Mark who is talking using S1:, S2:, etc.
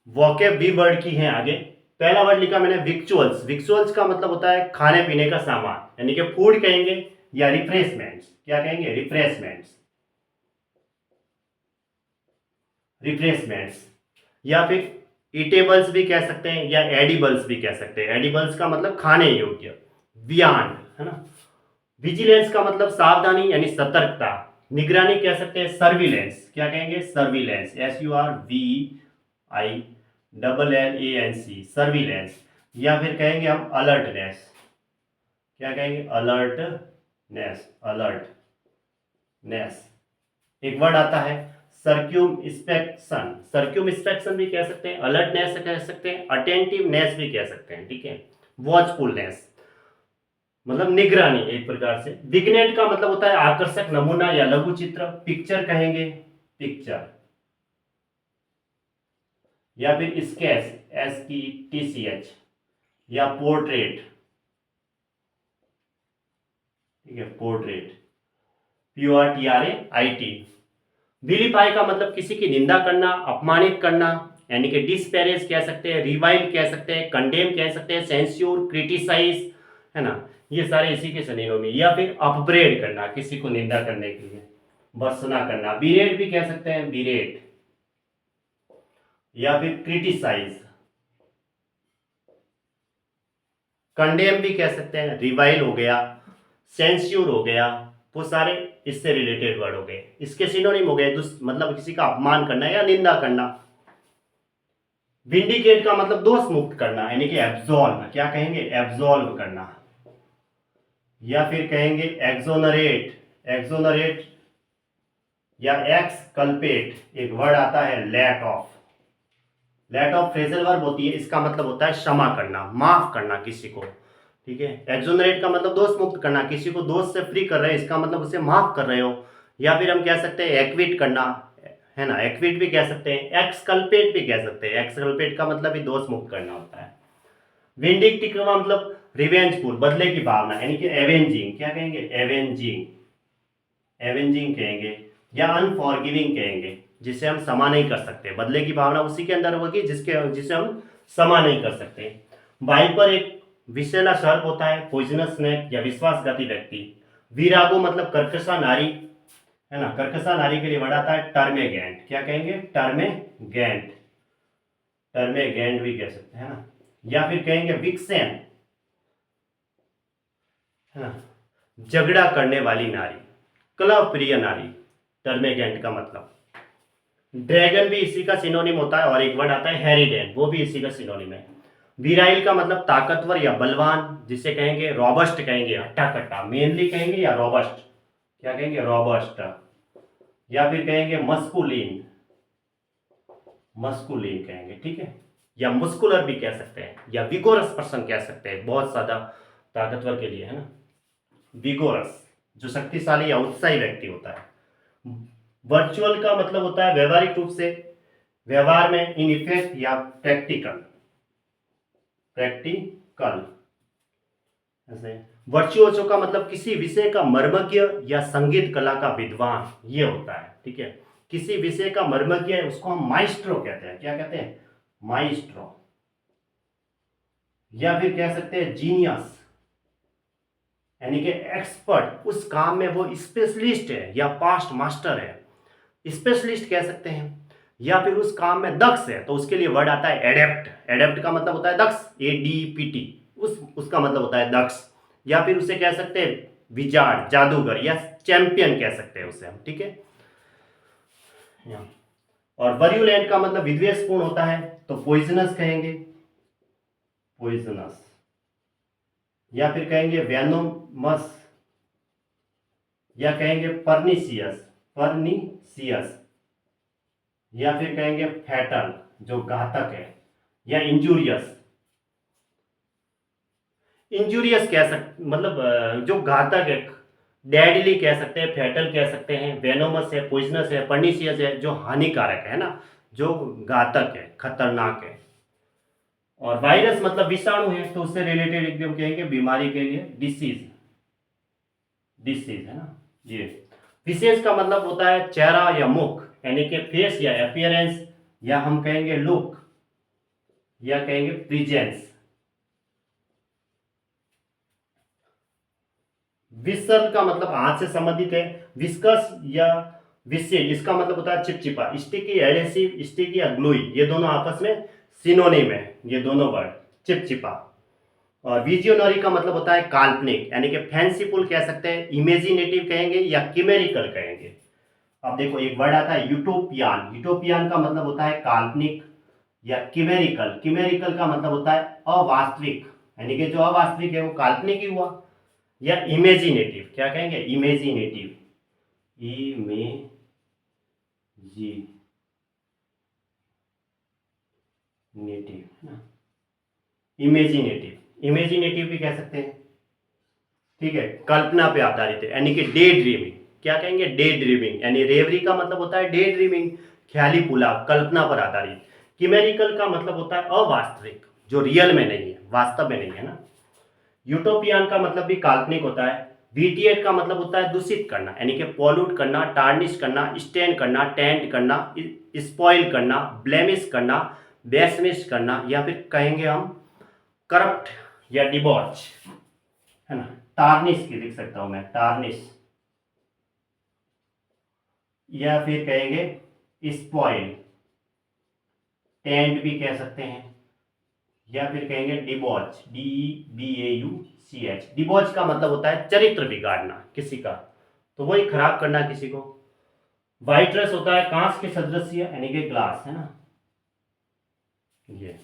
S1: Vocab भी word की है आगे। पहला वर्ड लिखा मैंने विक्चुअल्स। विक्चुअल्स का मतलब होता है खाने पीने का सामान, यानी कि फूड कहेंगे, या रिफ्रेशमेंट्स। क्या कहेंगे? Refreshments, refreshments. या फिर ईटेबल्स भी कह सकते हैं, या एडिबल्स भी कह सकते हैं। एडिबल्स का मतलब खाने योग्य, बियॉन्ड, है ना। विजिलेंस का मतलब सावधानी यानी सतर्कता। निगरानी कह सकते हैं सर्विलेंस। क्या कहेंगे? Surveillance, SURVILLANC, surveillance. या फिर कहेंगे हम अलर्टनेस। क्या कहेंगे? Alertness, alertness. एक वर्ड आता है सर्क्यूम इंस्पेक्शन। सर्क्यूम इंस्पेक्शन भी कह सकते हैं, अलर्टनेस कह सकते हैं, अटेंटिवनेस भी कह सकते हैं, ठीक है। वॉचफुलनेस मतलब निगरानी एक प्रकार से। विग्नेट का मतलब होता है आकर्षक नमूना या लघु चित्र। पिक्चर कहेंगे, पिक्चर। या फिर स्केच, SKETCH, या पोर्ट्रेट, ठीक है, पोर्ट्रेट, PORTRAIT। विलीपाई का मतलब किसी की निंदा करना, अपमानित करना, यानी कि डिस्पैरेज कह सकते हैं, रिवाइल कह सकते हैं, कंडेम कह सकते हैं, सेंस्योर, क्रिटिसाइज, है ना। ये सारे इसी के सिनोनिम। या फिर अपब्रेड करना, किसी को निंदा करने के लिए भर्त्सना करना। बिरेट भी कह सकते हैं, बिरेट। या फिर क्रिटिसाइज, कंडेम भी कह सकते हैं, रिवाइल हो गया, सेंस्योर हो गया। वो सारे इससे रिलेटेड वर्ड हो गए, इसके सिनोनिम हो गए। मतलब किसी का अपमान करना या निंदा करना। विंडिकेट का मतलब दोष मुक्त करना, यानी कि एब्सॉल्व। क्या कहेंगे? एब्सॉल्व करना। या फिर कहेंगे एक्सोनरेट, एक्सोनरेट, या एक्स कल्पेट। एक वर्ड आता है let off. Let off phrasal verb होती है, इसका मतलब होता है क्षमा करना, माफ करना किसी को, ठीक है। एक्सोनरेट का मतलब दोष मुक्त करना, किसी को दोष से फ्री कर रहे हो, इसका मतलब उसे माफ कर रहे हो। या फिर हम कह सकते हैं एक्विट करना, है ना, एक्विट भी कह सकते हैं, एक्सकल्पेट भी कह सकते हैं। एक्सकल्पेट का मतलब भी दोष मुक्त करना होता है। विंडिक्टिव का मतलब रिवेंजफुल, बदले की भावना, यानी कि एवेंजिंग। क्या कहेंगे? एवेंजिंग, एवेंजिंग कहेंगे। या अनफॉरगिविंग कहेंगे, जिसे हम क्षमा नहीं कर सकते। बदले की भावना उसी के अंदर होगी जिसे हम क्षमा नहीं कर सकते। वाइपर एक विषैला सर्प होता है, पॉइजनस स्नेक या विश्वासघाती व्यक्ति। विरागो मतलब कर्कशा नारी, है ना। कर्कशा नारी के लिए वर्ड आता है टर्मेगेंट। क्या कहेंगे? टर्मेगेंट, टर्मेगेंट भी कह सकते हैं, है ना। या फिर कहेंगे विक्सेन, है ना, झगड़ा करने वाली नारी, कलह प्रिय नारी, टर्मेगेंट का मतलब। ड्रैगन भी इसी का सिनोनिम होता है। और एक वर्ड आता है हेरिडेन, वो भी इसी का सिनोनिम है। विराइल का मतलब ताकतवर या बलवान, जिसे कहेंगे रॉबस्ट, कहेंगे हट्टा कट्टा, मेनली कहेंगे, या रॉबस्ट। क्या कहेंगे? रॉबस्ट। या फिर कहेंगे मस्कुलिन, मस्कुलिन कहेंगे, ठीक है। या मुस्कुलर भी कह सकते हैं, या विगोरस पर्सन कह सकते हैं, बहुत ज्यादा ताकतवर के लिए, है ना। विगोरस जो शक्तिशाली या उत्साही व्यक्ति होता है। वर्चुअल का मतलब होता है व्यवहारिक रूप से, व्यवहार में, इन इफेक्ट, या प्रैक्टिकल, प्रैक्टिकल ऐसे। वर्चुओसो का मतलब किसी विषय का मर्मज्ञ या संगीत कला का विद्वान, ये होता है, ठीक है। किसी विषय का मर्मज्ञ है उसको हम माइस्ट्रो कहते हैं। क्या कहते हैं? माइस्ट्रो। या फिर कह सकते हैं जीनियस, यानी कि एक्सपर्ट, उस काम में वो स्पेशलिस्ट है या पास्ट मास्टर है, स्पेशलिस्ट कह सकते हैं। या फिर उस काम में दक्ष है, तो उसके लिए वर्ड आता है एडेप्ट। एडेप्ट का मतलब होता है दक्ष, ADPT, उसका मतलब होता है दक्ष। या फिर उसे कह सकते हैं विजार्ड, जादूगर, या चैंपियन कह सकते हैं उसे हम, ठीक है। और वरियुलेंट का मतलब विद्वेषपूर्ण होता है, तो पॉइजनस कहेंगे, पॉइजनस। या फिर कहेंगे वेनोमस, या कहेंगे पर्निशियस, पर्निशियस। या फिर कहेंगे फैटल, जो घातक है, या इंजूरियस। इंजूरियस कह सकते मतलब जो घातक है, डेडली कह सकते हैं, फैटल कह सकते हैं, वेनोमस है, पॉइजनस है, पर्निशियस है, जो हानिकारक है ना, जो घातक है, खतरनाक है। और वायरस मतलब विषाणु है, तो उससे रिलेटेड एकदम कहेंगे बीमारी के लिए डिसीज, डिसीज, है ना। ये विशेष का मतलब होता है चेहरा या मुख, यानी कि फेस या अपियरेंस, या हम कहेंगे लुक, या कहेंगे प्रेजेंस। विस्कर का मतलब हाथ से संबंधित है, विस्कस या विस्सिड इसका मतलब होता है चिपचिपा। स्टिकी, एडहेसिव, स्टिकी या ग्लूई, ये दोनों आपस में सिनोनिम है, ये दोनों वर्ड, चिपचिपा। और विजियोनरी का मतलब होता है काल्पनिक, यानी कि फैंसीफुल कह सकते हैं, इमेजिनेटिव कहेंगे या किमेरिकल कहेंगे। अब देखो एक वर्ड आता है यूटोपियन, यूटोपियन का मतलब होता है काल्पनिक या किमेरिकल, किमेरिकल का मतलब होता है अवास्तविक, यानी कि जो अवास्तविक है वो काल्पनिक ही हुआ। या इमेजिनेटिव, क्या कहेंगे, इमेजिनेटिव, इमेजिनेटिव, इमेजिनेटिव, इमेजिनेटिव भी कह सकते हैं, ठीक है, कल्पना पे आधारित है, यानी कि डे ड्रीमिंग, क्या कहेंगे, डे ड्रीमिंग, यानी रेवरी का मतलब होता है डे ड्रीमिंग, ख्याली पुलाव, कल्पना पर आधारित। किमेरिकल का मतलब होता है अवास्तविक, जो रियल में नहीं है, वास्तव में नहीं है ना। यूटोपियन का मतलब भी काल्पनिक होता है। वीटिएट का मतलब होता है दूषित करना, यानी कि पॉल्यूट करना, टार्निश करना, स्टेन करना, टेंट करना, स्पॉइल करना, ब्लेमिश करना, बेसमिश करना, या फिर कहेंगे हम करप्ट या डिबॉच, है ना। टार्निश की लिख सकता हूं मैं, टार्निश, या फिर कहेंगे स्पॉइल, टेंट भी कह सकते हैं, या फिर कहेंगे डिबॉच, DEBAUCH। डिबॉच का मतलब होता है चरित्र बिगाड़ना किसी का, तो वही खराब करना किसी को। वाइट रस होता है कांच के सदृश, यानी कि ग्लास, है ना, ये